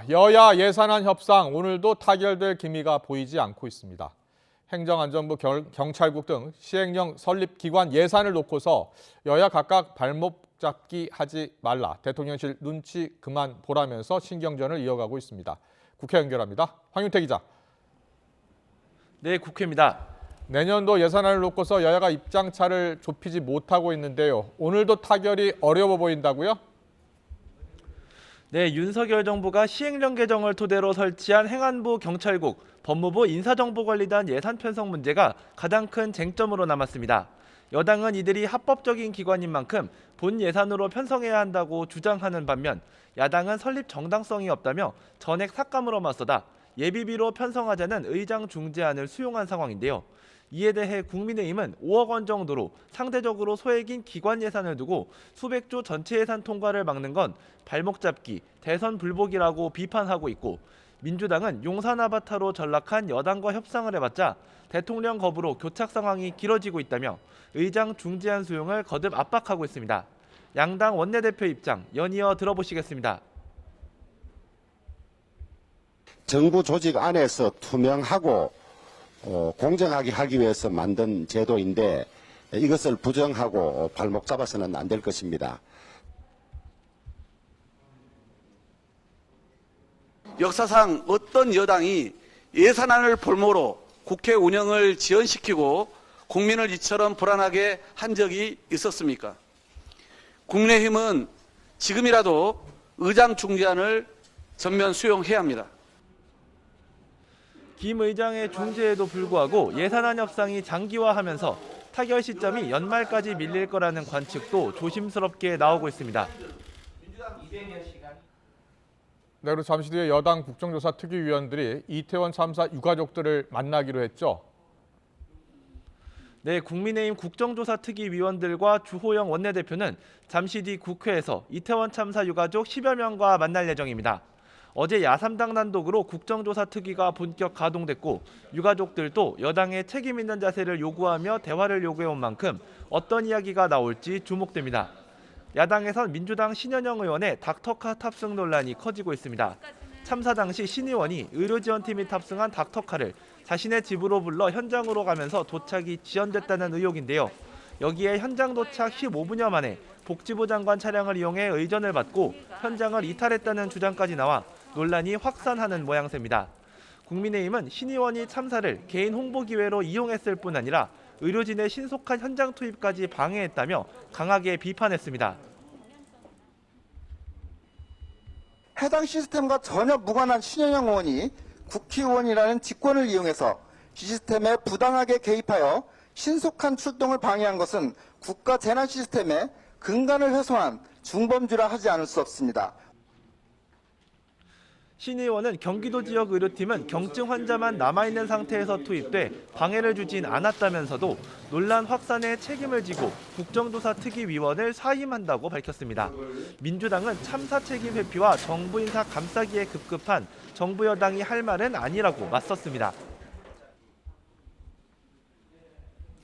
여야 예산안 협상 오늘도 타결될 기미가 보이지 않고 있습니다. 행정안전부, 경찰국 등 시행령 설립 기관 예산을 놓고서 여야 각각 발목 잡기 하지 말라, 대통령실 눈치 그만 보라면서 신경전을 이어가고 있습니다. 국회 연결합니다. 황윤태 기자. 네, 국회입니다. 내년도 예산안을 놓고서 여야가 입장차를 좁히지 못하고 있는데요. 오늘도 타결이 어려워 보인다고요? 네, 윤석열 정부가 시행령 개정을 토대로 설치한 행안부, 경찰국, 법무부, 인사정보관리단 예산 편성 문제가 가장 큰 쟁점으로 남았습니다. 여당은 이들이 합법적인 기관인 만큼 본 예산으로 편성해야 한다고 주장하는 반면 야당은 설립 정당성이 없다며 전액 삭감으로 맞서다 예비비로 편성하자는 의장 중재안을 수용한 상황인데요. 이에 대해 국민의힘은 5억 원 정도로 상대적으로 소액인 기관 예산을 두고 수백조 전체 예산 통과를 막는 건 발목 잡기, 대선 불복이라고 비판하고 있고, 민주당은 용산 아바타로 전락한 여당과 협상을 해봤자 대통령 거부로 교착 상황이 길어지고 있다며 의장 중재안 수용을 거듭 압박하고 있습니다. 양당 원내대표 입장 연이어 들어보시겠습니다. 정부 조직 안에서 투명하고 공정하게 하기 위해서 만든 제도인데 이것을 부정하고 발목 잡아서는 안 될 것입니다. 역사상 어떤 여당이 예산안을 볼모로 국회 운영을 지연시키고 국민을 이처럼 불안하게 한 적이 있었습니까? 국민의힘은 지금이라도 의장 중재안을 전면 수용해야 합니다. 김 의장의 중재에도 불구하고 예산안 협상이 장기화하면서 타결 시점이 연말까지 밀릴 거라는 관측도 조심스럽게 나오고 있습니다. 네, 그리고 잠시 뒤에 여당 국정조사 특위위원들이 이태원 참사 유가족들을 만나기로 했죠. 네, 국민의힘 국정조사 특위위원들과 주호영 원내대표는 잠시 뒤 국회에서 이태원 참사 유가족 10여 명과 만날 예정입니다. 어제 야3당 단독으로 국정조사 특위가 본격 가동됐고 유가족들도 여당의 책임 있는 자세를 요구하며 대화를 요구해온 만큼 어떤 이야기가 나올지 주목됩니다. 야당에선 민주당 신현영 의원의 닥터카 탑승 논란이 커지고 있습니다. 참사 당시 신 의원이 의료지원팀이 탑승한 닥터카를 자신의 집으로 불러 현장으로 가면서 도착이 지연됐다는 의혹인데요. 여기에 현장 도착 15분여 만에 복지부 장관 차량을 이용해 의전을 받고 현장을 이탈했다는 주장까지 나와 논란이 확산하는 모양새입니다. 국민의힘은 신 의원이 참사를 개인 홍보 기회로 이용했을 뿐 아니라 의료진의 신속한 현장 투입까지 방해했다며 강하게 비판했습니다. 해당 시스템과 전혀 무관한 신현영 의원이 국회의원이라는 직권을 이용해서 시스템에 부당하게 개입하여 신속한 출동을 방해한 것은 국가 재난 시스템의 근간을 훼손한 중범죄라 하지 않을 수 없습니다. 신 의원은 경기도 지역 의료팀은 경증 환자만 남아있는 상태에서 투입돼 방해를 주진 않았다면서도 논란 확산에 책임을 지고 국정조사 특위위원을 사임한다고 밝혔습니다. 민주당은 참사 책임 회피와 정부 인사 감싸기에 급급한 정부 여당이 할 말은 아니라고 맞섰습니다.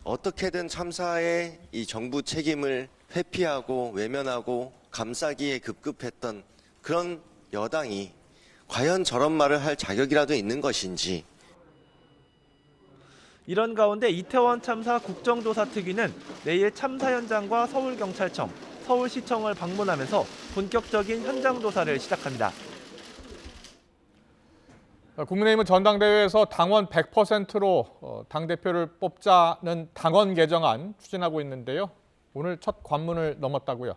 어떻게든 참사의 이 정부 책임을 회피하고 외면하고 감싸기에 급급했던 그런 여당이 과연 저런 말을 할 자격이라도 있는 것인지. 이런 가운데 이태원 참사 국정조사 특위는 내일 참사 현장과 서울경찰청, 서울시청을 방문하면서 본격적인 현장 조사를 시작합니다. 국민의힘은 전당대회에서 당원 100%로 당대표를 뽑자는 당원 개정안 추진하고 있는데요. 오늘 첫 관문을 넘었다고요.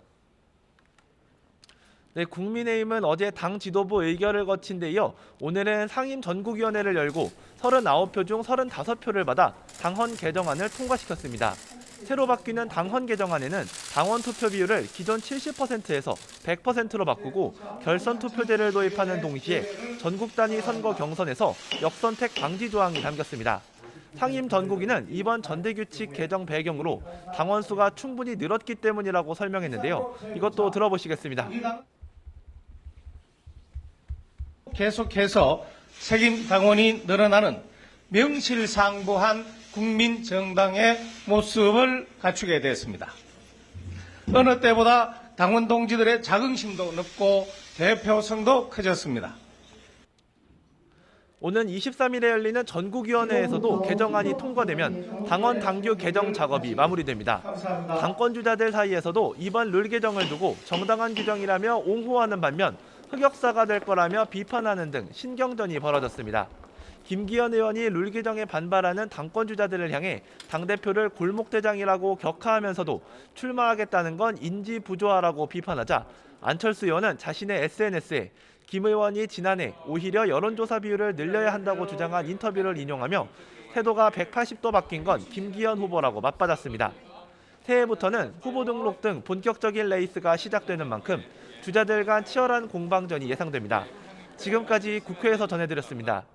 네, 국민의힘은 어제 당 지도부 의결을 거친 데 이어 오늘은 상임 전국위원회를 열고 39표 중 35표를 받아 당헌 개정안을 통과시켰습니다. 새로 바뀌는 당헌 개정안에는 당원 투표 비율을 기존 70%에서 100%로 바꾸고 결선 투표제를 도입하는 동시에 전국 단위 선거 경선에서 역선택 방지 조항이 담겼습니다. 상임 전국위는 이번 전대규칙 개정 배경으로 당원 수가 충분히 늘었기 때문이라고 설명했는데요. 이것도 들어보시겠습니다. 계속해서 책임 당원이 늘어나는 명실상부한 국민 정당의 모습을 갖추게 됐습니다. 어느 때보다 당원 동지들의 자긍심도 높고 대표성도 커졌습니다. 오는 23일에 열리는 전국위원회에서도 개정안이 통과되면 당원 당규 개정 작업이 마무리됩니다. 당권 주자들 사이에서도 이번 룰 개정을 두고 정당한 규정이라며 옹호하는 반면 흑역사가 될 거라며 비판하는 등 신경전이 벌어졌습니다. 김기현 의원이 룰 개정에 반발하는 당권 주자들을 향해 당대표를 골목대장이라고 격하하면서도 출마하겠다는 건 인지 부조화라고 비판하자 안철수 의원은 자신의 SNS에 김 의원이 지난해 오히려 여론조사 비율을 늘려야 한다고 주장한 인터뷰를 인용하며 태도가 180도 바뀐 건 김기현 후보라고 맞받았습니다. 새해부터는 후보 등록 등 본격적인 레이스가 시작되는 만큼 주자들 간 치열한 공방전이 예상됩니다. 지금까지 국회에서 전해드렸습니다.